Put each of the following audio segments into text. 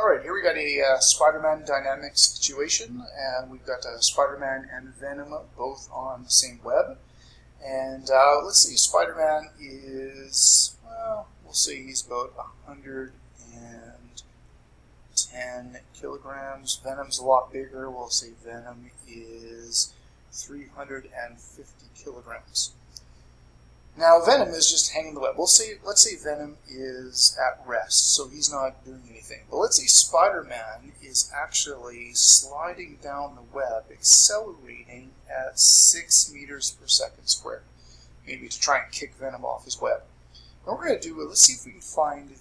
Alright, here we got a Spider-Man dynamic situation, and we've got Spider-Man and Venom both on the same web. And let's see, Spider-Man is, well, we'll say he's about 110 kilograms. Venom's a lot bigger. We'll say Venom is 350 kilograms. Now, Venom is just hanging the web. Let's say Venom is at rest, so he's not doing anything. But let's say Spider-Man is actually sliding down the web, accelerating at 6 meters per second squared, maybe to try and kick Venom off his web. And we're going to do it. Let's see if we can find the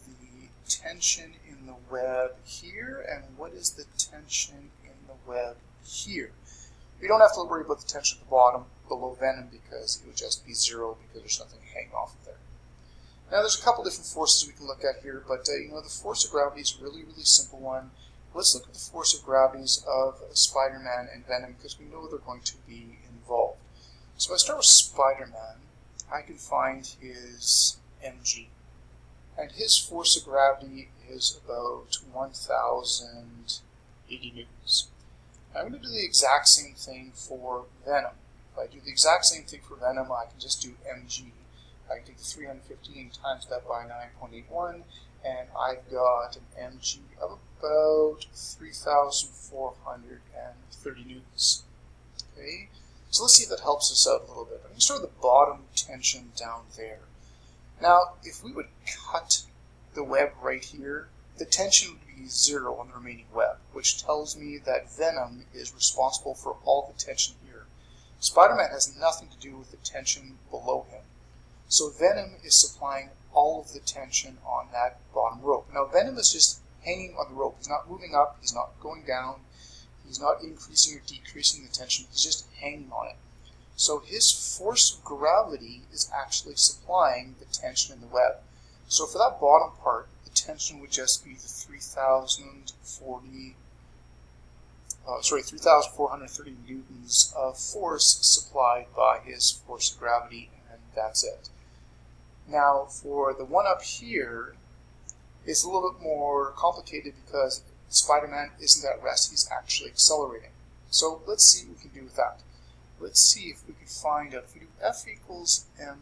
tension in the web here, and what is the tension in the web here. We don't have to worry about the tension at the bottom below Venom because it would just be zero because there's nothing hanging off of there. Now there's a couple different forces we can look at here, but the force of gravity is a really simple one. Let's look at the force of gravities of Spider-Man and Venom because we know they're going to be involved. So if I start with Spider-Man, I can find his mg, and his force of gravity is about 1,080 newtons. I'm going to do the exact same thing for Venom. If I do the exact same thing for Venom, I can just do mg. I can take the 350 and times that by 9.81, and I've got an mg of about 3,430 newtons. Okay, so let's see if that helps us out a little bit. I'm going to start with the bottom tension down there. Now, if we would cut the web right here, the tension would be zero on the remaining web, which tells me that Venom is responsible for all the tension here. Spider-Man has nothing to do with the tension below him. So Venom is supplying all of the tension on that bottom rope. Now Venom is just hanging on the rope. He's not moving up, he's not going down, he's not increasing or decreasing the tension, he's just hanging on it. So his force of gravity is actually supplying the tension in the web. So for that bottom part, the tension would just be the 3,430 newtons of force supplied by his force of gravity, and that's it. Now, for the one up here, it's a little bit more complicated because Spider-Man isn't at rest, he's actually accelerating. So let's see what we can do with that. Let's see if we can find out, if we do F equals ma,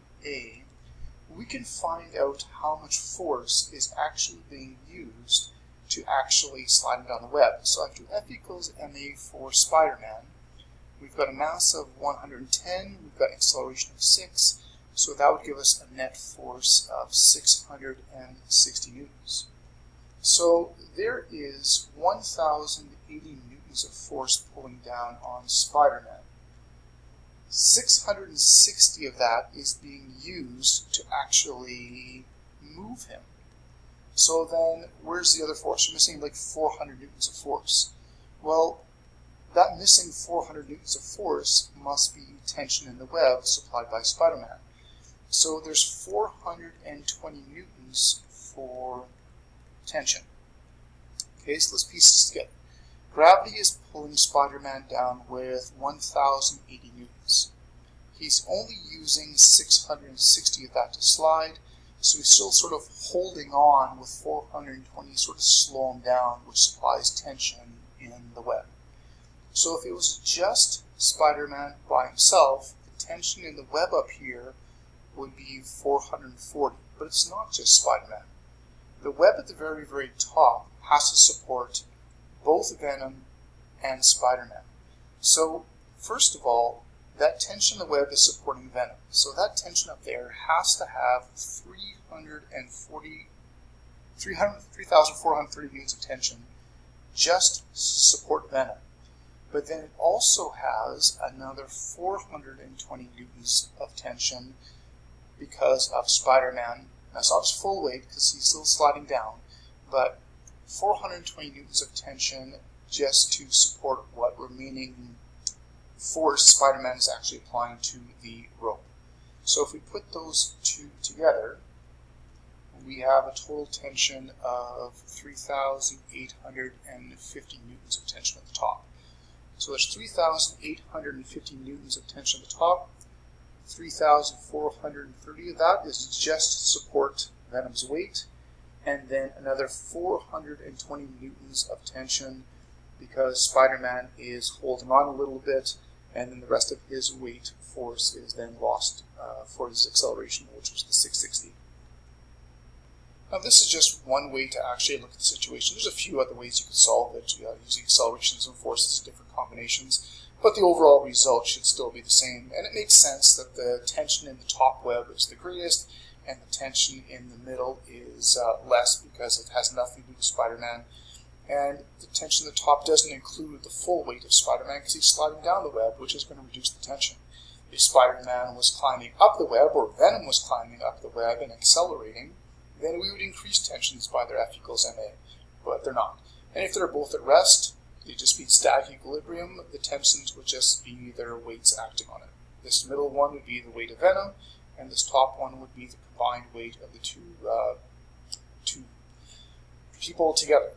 we can find out how much force is actually being used to actually slide down the web. So I do F equals ma for Spider-Man. We've got a mass of 110, we've got an acceleration of 6, so that would give us a net force of 660 newtons. So there is 1,080 newtons of force pulling down on Spider-Man. 660 of that is being used to actually move him. So then, where's the other force? You're missing like 400 newtons of force. Well, that missing 400 newtons of force must be tension in the web supplied by Spider-Man. So there's 420 newtons for tension. Okay, so let's piece this together. Gravity is pulling Spider-Man down with 1,080 newtons. He's only using 660 of that to slide, so he's still sort of holding on with 420 sort of slow him down, which supplies tension in the web. So if it was just Spider-Man by himself, the tension in the web up here would be 440, but it's not just Spider-Man. The web at the very top has to support both Venom and Spider-Man. So, first of all, that tension in the web is supporting Venom. So that tension up there has to have 3,430 newtons of tension just to support Venom. But then it also has another 420 newtons of tension because of Spider-Man. Now it's not his full weight because he's still sliding down, but 420 newtons of tension just to support what remaining force Spider-Man is actually applying to the rope. So if we put those two together, we have a total tension of 3,850 newtons of tension at the top. So there's 3,850 newtons of tension at the top. 3,430 of that is just to support Venom's weight, and then another 420 newtons of tension because Spider-Man is holding on a little bit, and then the rest of his weight force is then lost for his acceleration, which was the 660. Now this is just one way to actually look at the situation. There's a few other ways you could solve it, using accelerations and forces in different combinations, but the overall result should still be the same. And it makes sense that the tension in the top web is the greatest, and the tension in the middle is less because it has nothing to do with Spider-Man. And the tension in the top doesn't include the full weight of Spider-Man because he's sliding down the web, which is going to reduce the tension. If Spider-Man was climbing up the web, or Venom was climbing up the web and accelerating, then we would increase tensions by their F equals ma, but they're not. And if they're both at rest, they just be static equilibrium, the tensions would just be their weights acting on it. This middle one would be the weight of Venom, and this top one would be the combined weight of the two people together.